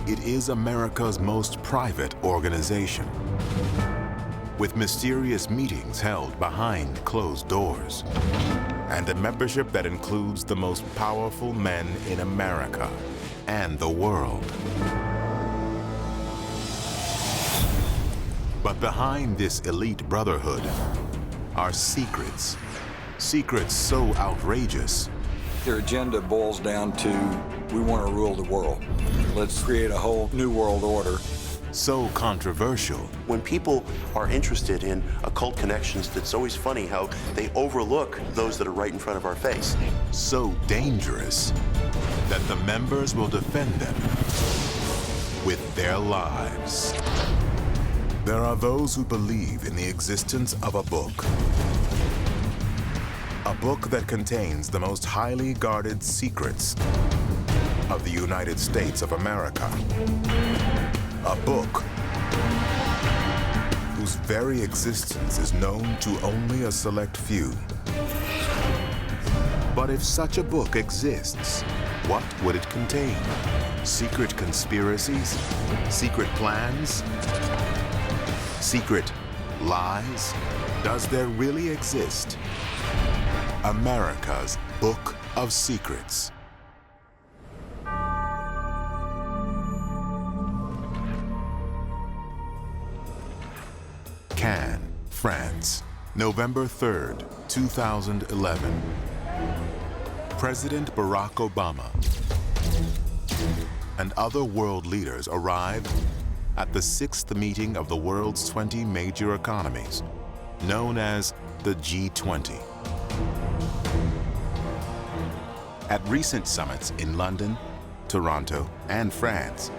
it is America's most private organization, with mysterious meetings held behind closed doors, and a membership that includes the most powerful men in America and the world. But behind this elite brotherhood are secrets. Secrets so outrageous. Their agenda boils down to, we want to rule the world. Let's create a whole new world order. So controversial. When people are interested in occult connections, it's always funny how they overlook those that are right in front of our face. So dangerous that the members will defend them with their lives. There are those who believe in the existence of a book. A book that contains the most highly guarded secrets of the United States of America. A book whose very existence is known to only a select few. But if such a book exists, what would it contain? Secret conspiracies? Secret plans? Secret lies? Does there really exist America's Book of Secrets? Cannes, France, November 3rd, 2011. President Barack Obama and other world leaders arrived at the 6th meeting of the world's 20 major economies, known as the G20. At recent summits in London, Toronto, and France,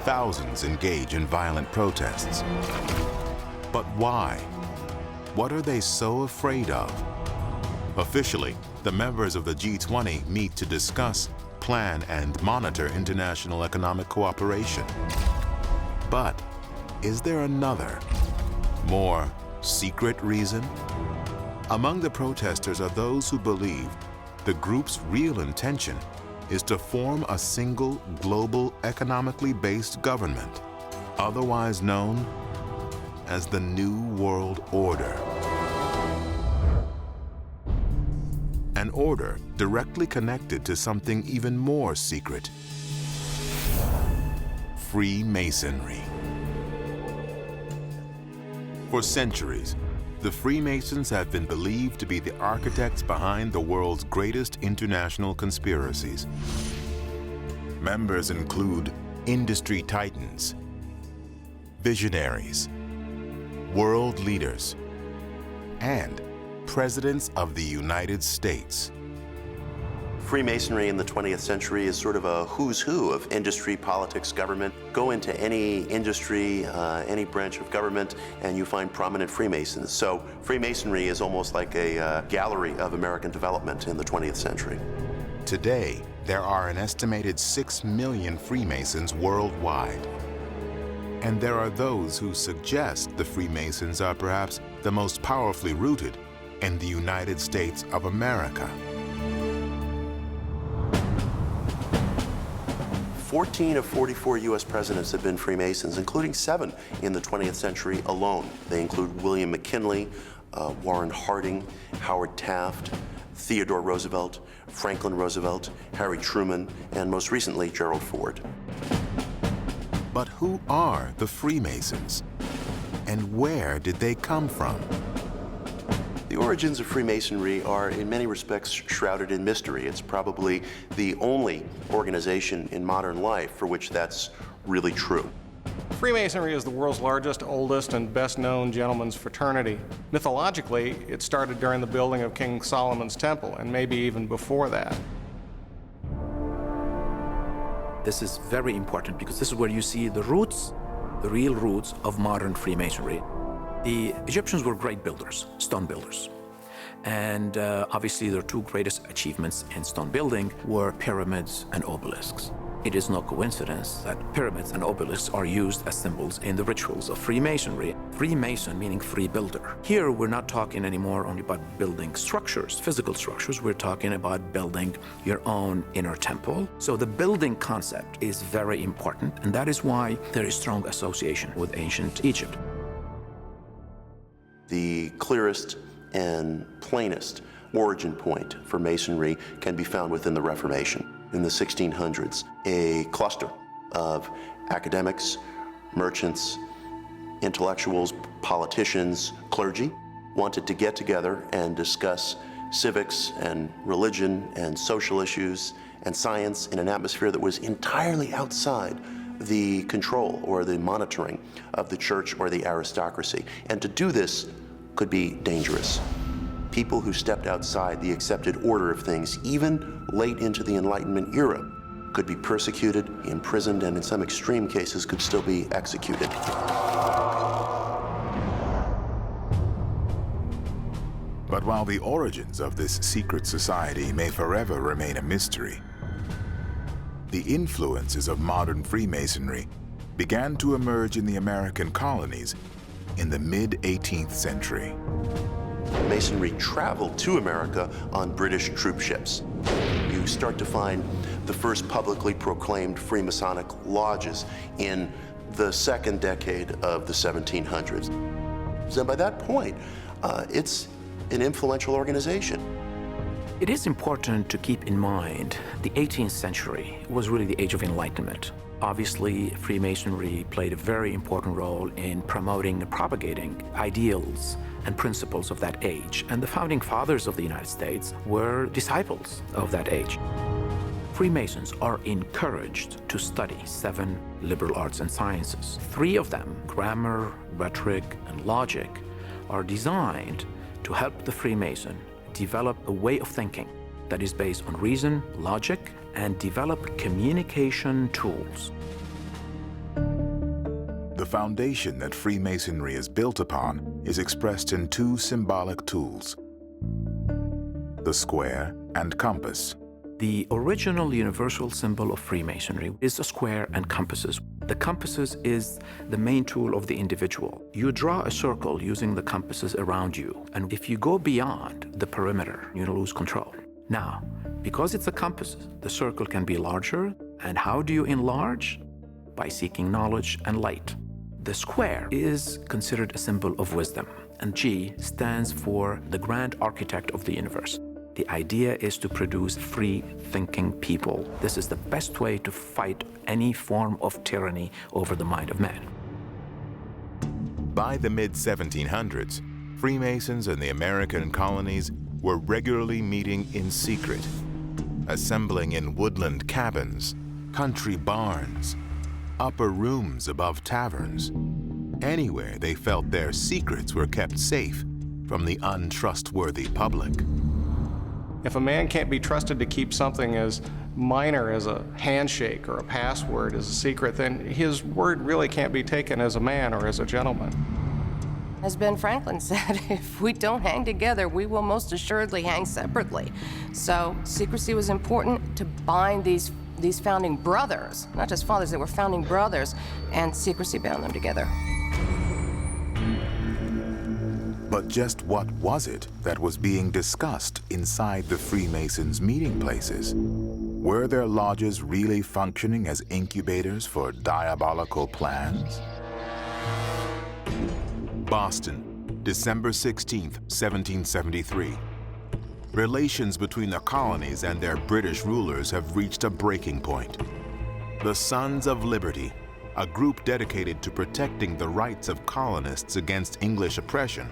thousands engage in violent protests. But why? What are they so afraid of? Officially, the members of the G20 meet to discuss, plan, and monitor international economic cooperation. But is there another, more secret reason? Among the protesters are those who believe the group's real intention is to form a single global economically based government, otherwise known as the New World Order. An order directly connected to something even more secret: Freemasonry. For centuries, the Freemasons have been believed to be the architects behind the world's greatest international conspiracies. Members include industry titans, visionaries, world leaders, and presidents of the United States. Freemasonry in the 20th century is sort of a who's who of industry, politics, government. Go into any industry, any branch of government, and you find prominent Freemasons. So Freemasonry is almost like a gallery of American development in the 20th century. Today, there are an estimated 6 million Freemasons worldwide. And there are those who suggest the Freemasons are perhaps the most powerfully rooted in the United States of America. 14 of 44 U.S. presidents have been Freemasons, including 7 in the 20th century alone. They include William McKinley, Warren Harding, Howard Taft, Theodore Roosevelt, Franklin Roosevelt, Harry Truman, and most recently, Gerald Ford. But who are the Freemasons? And where did they come from? The origins of Freemasonry are, in many respects, shrouded in mystery. It's probably the only organization in modern life for which that's really true. Freemasonry is the world's largest, oldest, and best-known gentleman's fraternity. Mythologically, it started during the building of King Solomon's Temple, and maybe even before that. This is very important because this is where you see the roots, the real roots of modern Freemasonry. The Egyptians were great builders, stone builders. And obviously their two greatest achievements in stone building were pyramids and obelisks. It is no coincidence that pyramids and obelisks are used as symbols in the rituals of Freemasonry. Freemason meaning free builder. Here, we're not talking anymore only about building structures, physical structures. We're talking about building your own inner temple. So the building concept is very important, and that is why there is strong association with ancient Egypt. The clearest and plainest origin point for Masonry can be found within the Reformation. In the 1600s, a cluster of academics, merchants, intellectuals, politicians, clergy wanted to get together and discuss civics and religion and social issues and science in an atmosphere that was entirely outside the control or the monitoring of the church or the aristocracy. And to do this could be dangerous. People who stepped outside the accepted order of things, even late into the Enlightenment era, could be persecuted, imprisoned, and in some extreme cases could still be executed. But while the origins of this secret society may forever remain a mystery, the influences of modern Freemasonry began to emerge in the American colonies in the mid-18th century. Masonry traveled to America on British troop ships. You start to find the first publicly proclaimed Freemasonic lodges in the second decade of the 1700s. So by that point, it's an influential organization. It is important to keep in mind the 18th century was really the age of enlightenment. Obviously, Freemasonry played a very important role in promoting and propagating ideals and principles of that age, and the founding fathers of the United States were disciples of that age. Freemasons are encouraged to study 7 liberal arts and sciences. 3 of them, grammar, rhetoric, and logic, are designed to help the Freemason develop a way of thinking that is based on reason, logic, and develop communication tools. The foundation that Freemasonry is built upon is expressed in 2 symbolic tools: the square and compass. The original universal symbol of Freemasonry is the square and compasses. The compasses is the main tool of the individual. You draw a circle using the compasses around you, and if you go beyond the perimeter, you lose control. Now, because it's a compass, the circle can be larger, and how do you enlarge? By seeking knowledge and light. The square is considered a symbol of wisdom, and G stands for the grand architect of the universe. The idea is to produce free-thinking people. This is the best way to fight any form of tyranny over the mind of man. By the mid-1700s, Freemasons in the American colonies were regularly meeting in secret, assembling in woodland cabins, country barns, upper rooms above taverns, anywhere they felt their secrets were kept safe from the untrustworthy public. If a man can't be trusted to keep something as minor as a handshake or a password as a secret, then his word really can't be taken as a man or as a gentleman. As Ben Franklin said, if we don't hang together, we will most assuredly hang separately. So secrecy was important to bind these founding brothers, not just fathers, they were founding brothers, and secrecy bound them together. But just what was it that was being discussed inside the Freemasons' meeting places? Were their lodges really functioning as incubators for diabolical plans? Boston, December 16th, 1773. Relations between the colonies and their British rulers have reached a breaking point. The Sons of Liberty, a group dedicated to protecting the rights of colonists against English oppression,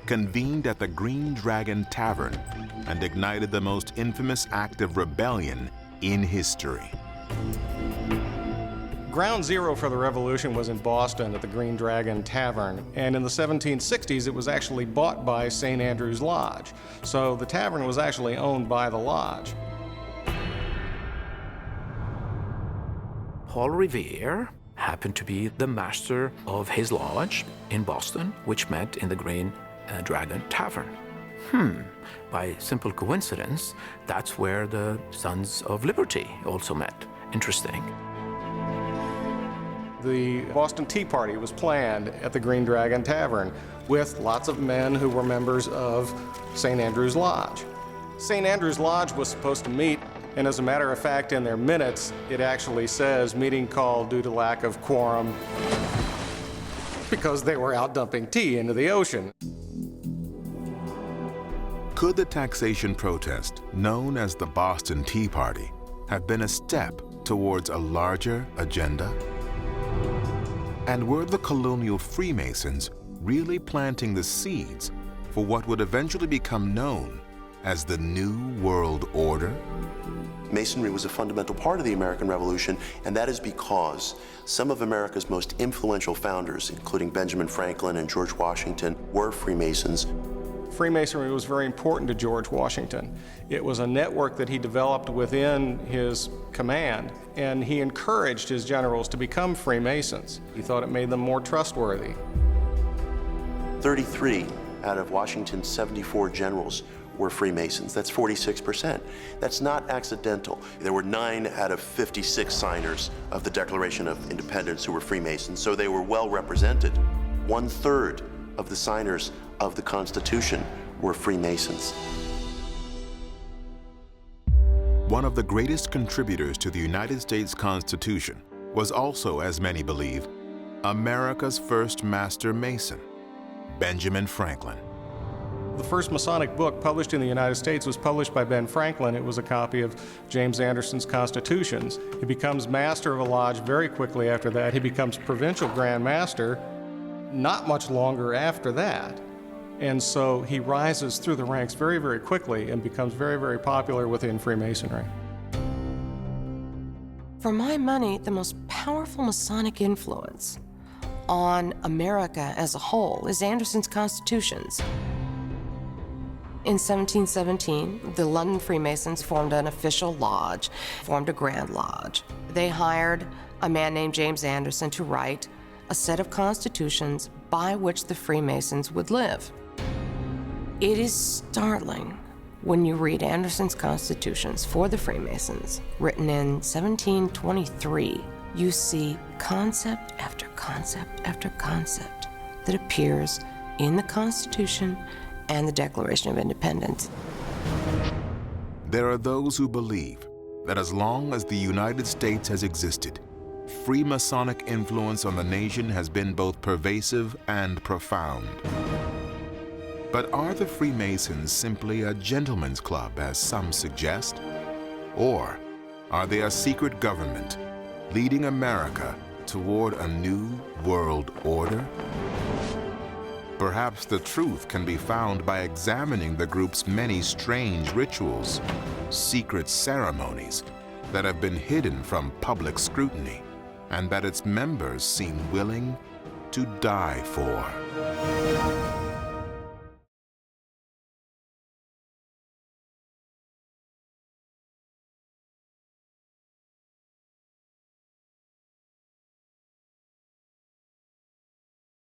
convened at the Green Dragon Tavern and ignited the most infamous act of rebellion in history. Ground zero for the revolution was in Boston at the Green Dragon Tavern, and in the 1760s it was actually bought by St. Andrew's Lodge. So the tavern was actually owned by the lodge. Paul Revere happened to be the master of his lodge in Boston, which met in the Green Dragon Tavern. By simple coincidence, that's where the Sons of Liberty also met. Interesting. The Boston Tea Party was planned at the Green Dragon Tavern with lots of men who were members of St. Andrew's Lodge. St. Andrew's Lodge was supposed to meet, and as a matter of fact, in their minutes, it actually says meeting called due to lack of quorum because they were out dumping tea into the ocean. Could the taxation protest, known as the Boston Tea Party, have been a step towards a larger agenda? And were the colonial Freemasons really planting the seeds for what would eventually become known as the New World Order? Masonry was a fundamental part of the American Revolution, and that is because some of America's most influential founders, including Benjamin Franklin and George Washington, were Freemasons. Freemasonry was very important to George Washington. It was a network that he developed within his command, and he encouraged his generals to become Freemasons. He thought it made them more trustworthy. 33 out of Washington's 74 generals were Freemasons. That's 46%. That's not accidental. There were 9 out of 56 signers of the Declaration of Independence who were Freemasons, so they were well represented. 1/3 of the signers of the Constitution were Freemasons. One of the greatest contributors to the United States Constitution was also, as many believe, America's first master Mason, Benjamin Franklin. The first Masonic book published in the United States was published by Ben Franklin. It was a copy of James Anderson's Constitutions. He becomes master of a lodge very quickly after that. He becomes provincial Grand Master not much longer after that. And so he rises through the ranks very, very quickly and becomes very, very popular within Freemasonry. For my money, the most powerful Masonic influence on America as a whole is Anderson's Constitutions. In 1717, the London Freemasons formed an official lodge, formed a Grand Lodge. They hired a man named James Anderson to write a set of constitutions by which the Freemasons would live. It is startling when you read Anderson's constitutions for the Freemasons, written in 1723. You see concept after concept after concept that appears in the Constitution and the Declaration of Independence. There are those who believe that as long as the United States has existed, Freemasonic influence on the nation has been both pervasive and profound. But are the Freemasons simply a gentleman's club, as some suggest? Or are they a secret government leading America toward a new world order? Perhaps the truth can be found by examining the group's many strange rituals, secret ceremonies that have been hidden from public scrutiny and that its members seem willing to die for.